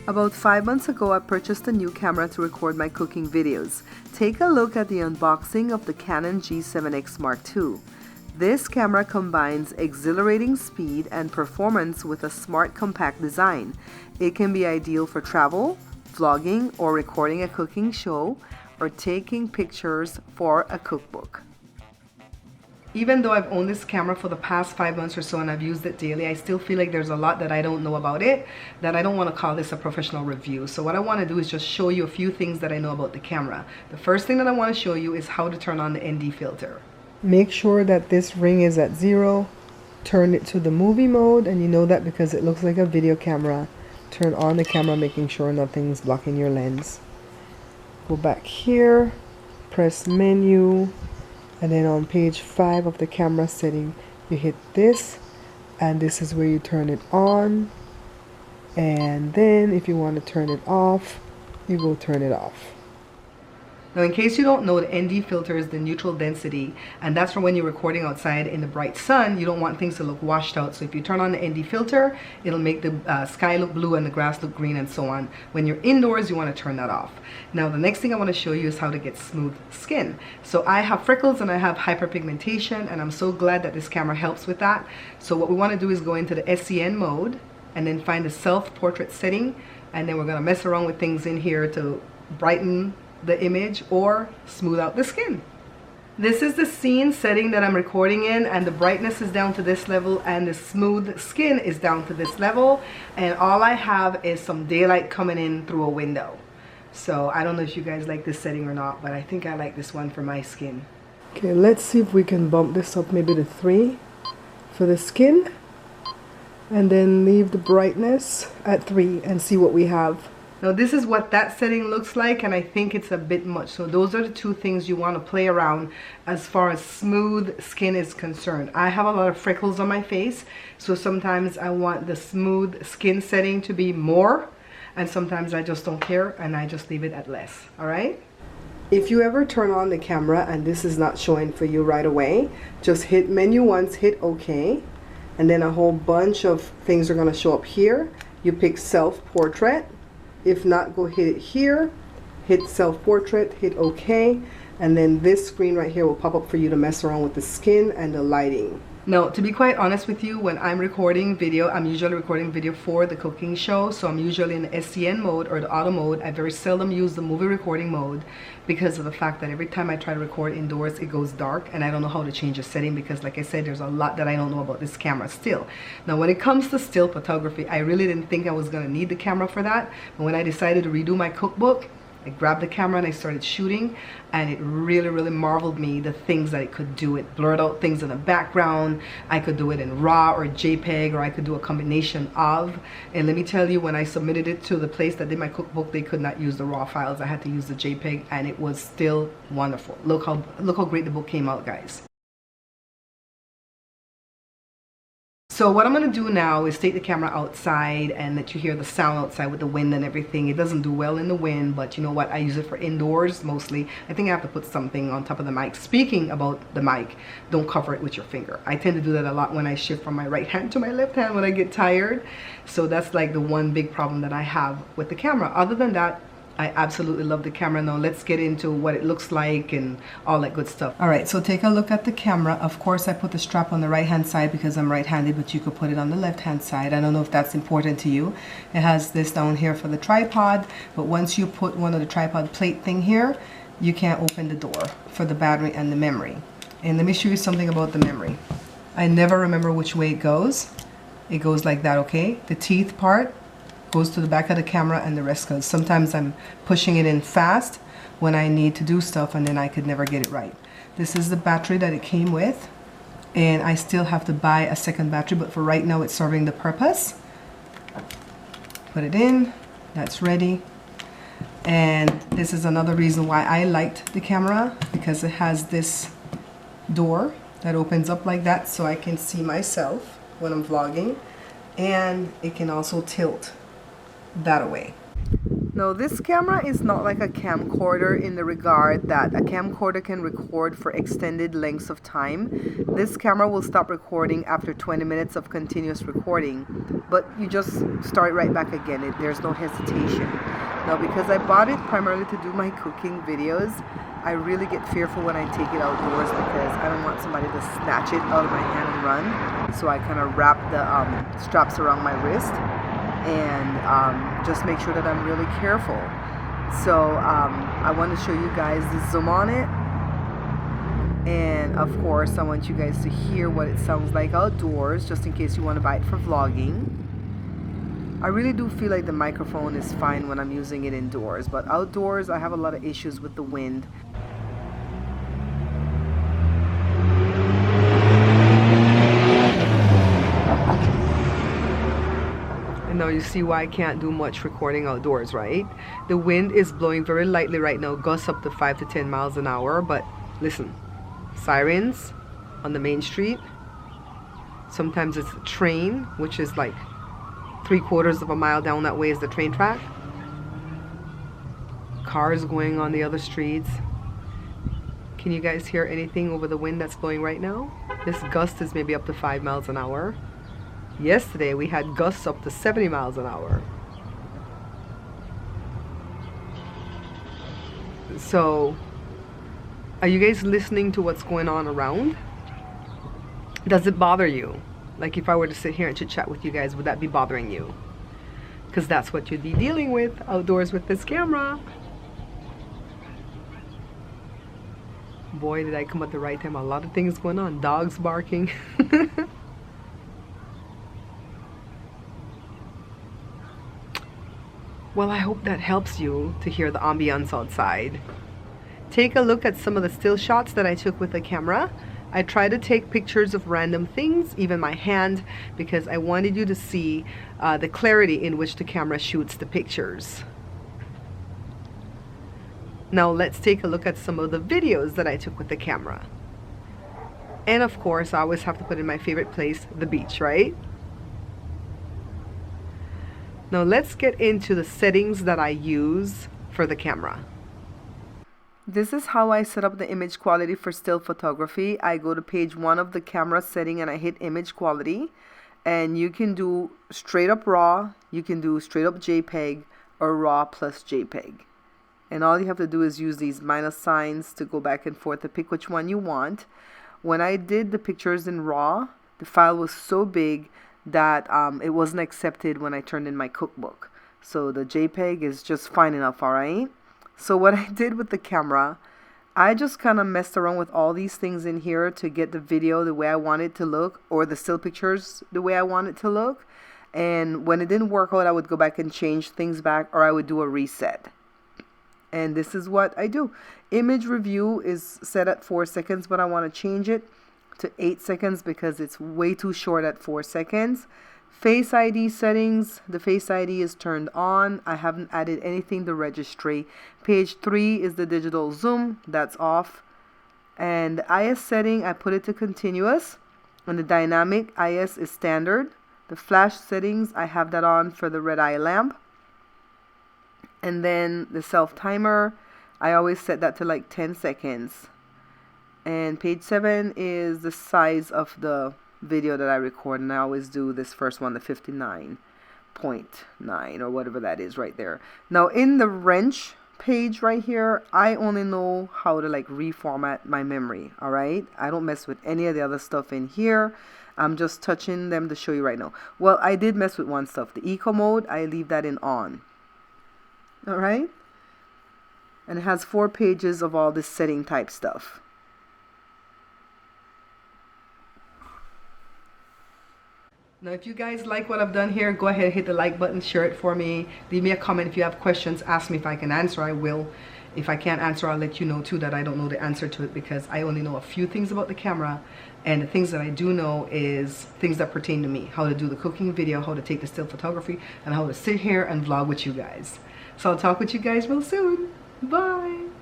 About 5 months ago, I purchased a new camera to record my cooking videos. Take a look at the unboxing of the Canon G7x Mark II. This camera combines exhilarating speed and performance with a smart, compact design. It can be ideal for travel, vlogging, or recording a cooking show, or taking pictures for a cookbook. Even though I've owned this camera for the past 5 months or so and I've used it daily, I still feel like there's a lot that I don't know about it, that I don't want to call this a professional review. So what I want to do is just show you a few things that I know about the camera. The first thing that I want to show you is how to turn on the ND filter. Make sure that this ring is at 0. Turn it to the movie mode, and you know that because it looks like a video camera. Turn on the camera, making sure nothing's blocking your lens. Go back here, press menu, and then on page 5 of the camera setting, you hit this, and this is where you turn it on. And then if you want to turn it off, you will turn it off. Now, in case you don't know, the ND filter is the neutral density, and that's for when you're recording outside in the bright sun. You don't want things to look washed out. So if you turn on the ND filter, it'll make the sky look blue and the grass look green and so on. When you're indoors, you want to turn that off. Now, the next thing I want to show you is how to get smooth skin. So I have freckles and I have hyperpigmentation, and I'm so glad that this camera helps with that. So what we want to do is go into the SCN mode and then find the self-portrait setting, and then we're going to mess around with things in here to brighten the image or smooth out the skin. This is the scene setting that I'm recording in, and the brightness is down to this level and the smooth skin is down to this level, and all I have is some daylight coming in through a window. So I don't know if you guys like this setting or not, but I think I like this one for my skin. Okay, let's see if we can bump this up maybe to 3 for the skin, and then leave the brightness at 3 and see what we have. Now this is what that setting looks like, and I think it's a bit much. So those are the two things you want to play around as far as smooth skin is concerned. I have a lot of freckles on my face, so sometimes I want the smooth skin setting to be more, and sometimes I just don't care and I just leave it at less. All right? If you ever turn on the camera and this is not showing for you right away, just hit menu once, hit OK, and then a whole bunch of things are going to show up here. You pick self-portrait. If not, go hit it here, hit self-portrait, hit OK, and then this screen right here will pop up for you to mess around with the skin and the lighting. Now, to be quite honest with you, when I'm recording video, I'm usually recording video for the cooking show, so I'm usually in the SCN mode or the auto mode. I very seldom use the movie recording mode because of the fact that every time I try to record indoors, it goes dark, and I don't know how to change the setting because, like I said, there's a lot that I don't know about this camera still. Now, when it comes to still photography, I really didn't think I was going to need the camera for that, but when I decided to redo my cookbook, I grabbed the camera and I started shooting, and it really marveled me the things that it could do. It blurred out things in the background. I could do it in RAW or JPEG, or I could do a combination of. And let me tell you, when I submitted it to the place that did my cookbook, they could not use the RAW files. I had to use the JPEG, and it was still wonderful. Look how great the book came out, guys. So what I'm going to do now is take the camera outside and let you hear the sound outside with the wind and everything. It doesn't do well in the wind, but you know what? I use it for indoors mostly. I think I have to put something on top of the mic. Speaking about the mic, don't cover it with your finger. I tend to do that a lot when I shift from my right hand to my left hand when I get tired. So that's like the one big problem that I have with the camera. Other than that, I absolutely love the camera. Now let's get into what it looks like and all that good stuff. All right, so take a look at the camera. Of course, I put the strap on the right hand side because I'm right-handed, but you could put it on the left hand side. I don't know if that's important to you. It has this down here for the tripod, but once you put one of the tripod plate thing here, you can't open the door for the battery and the memory. And let me show you something about the memory. I never remember which way it goes. It goes like that, okay? The teeth part goes to the back of the camera, and the rest goes. Sometimes I'm pushing it in fast when I need to do stuff, and then I could never get it right. This is the battery that it came with, and I still have to buy a second battery, but for right now it's serving the purpose. Put it in, that's ready. And this is another reason why I liked the camera, because it has this door that opens up like that so I can see myself when I'm vlogging, and it can also tilt that away. Now this camera is not like a camcorder in the regard that a camcorder can record for extended lengths of time. This camera will stop recording after 20 minutes of continuous recording, but you just start right back again. There's no hesitation. Now because I bought it primarily to do my cooking videos, I really get fearful when I take it outdoors because I don't want somebody to snatch it out of my hand and run. So I kind of wrap the straps around my wrist and just make sure that I'm really careful. So I want to show you guys the zoom on it, and of course I want you guys to hear what it sounds like outdoors, just in case you want to buy it for vlogging. I really do feel like the microphone is fine when I'm using it indoors, but outdoors I have a lot of issues with the wind. Now you see why I can't do much recording outdoors, right? The wind is blowing very lightly right now, gusts up to 5 to 10 miles an hour, but listen, sirens on the main street. Sometimes it's a train, which is like 3/4 of a mile down that way is the train track. Cars going on the other streets. Can you guys hear anything over the wind that's blowing right now? This gust is maybe up to 5 miles an hour. Yesterday we had gusts up to 70 miles an hour. So, are you guys listening to what's going on around? Does it bother you? Like if I were to sit here and chit chat with you guys, would that be bothering you? Because that's what you'd be dealing with outdoors with this camera. Boy, did I come at the right time. A lot of things going on. Dogs barking. Well, I hope that helps you to hear the ambiance outside. Take a look at some of the still shots that I took with the camera. I try to take pictures of random things, even my hand, because I wanted you to see the clarity in which the camera shoots the pictures. Now let's take a look at some of the videos that I took with the camera. And of course, I always have to put in my favorite place, the beach, right? Now let's get into the settings that I use for the camera. This is how I set up the image quality for still photography. I go to page 1 of the camera setting and I hit image quality. And you can do straight up RAW, you can do straight up JPEG, or RAW plus JPEG. And all you have to do is use these minus signs to go back and forth to pick which one you want. When I did the pictures in RAW, the file was so big that it wasn't accepted when I turned in my cookbook. So the JPEG is just fine enough, alright? So what I did with the camera, I just kind of messed around with all these things in here to get the video the way I want it to look, or the still pictures the way I want it to look. And when it didn't work out, I would go back and change things back, or I would do a reset. And this is what I do. Image review is set at 4 seconds, but I want to change it to 8 seconds because it's way too short at 4 seconds. Face ID settings, the Face ID is turned on. I haven't added anything to registry. Page 3 is the digital zoom, that's off. And the IS setting, I put it to continuous. And the dynamic IS is standard. The flash settings, I have that on for the red eye lamp. And then the self timer, I always set that to like 10 seconds. And page 7 is the size of the video that I record, and I always do this first one, the 59.9 or whatever that is right there. Now in the wrench page right here, I only know how to like reformat my memory, alright? I don't mess with any of the other stuff in here. I'm just touching them to show you right now. Well, I did mess with one stuff. The eco mode, I leave that in on. Alright? And it has 4 pages of all this setting type stuff. Now, if you guys like what I've done here, go ahead and hit the like button, share it for me. Leave me a comment if you have questions. Ask me if I can answer, I will. If I can't answer, I'll let you know too that I don't know the answer to it, because I only know a few things about the camera. And the things that I do know is things that pertain to me. How to do the cooking video, how to take the still photography, and how to sit here and vlog with you guys. So I'll talk with you guys real soon. Bye.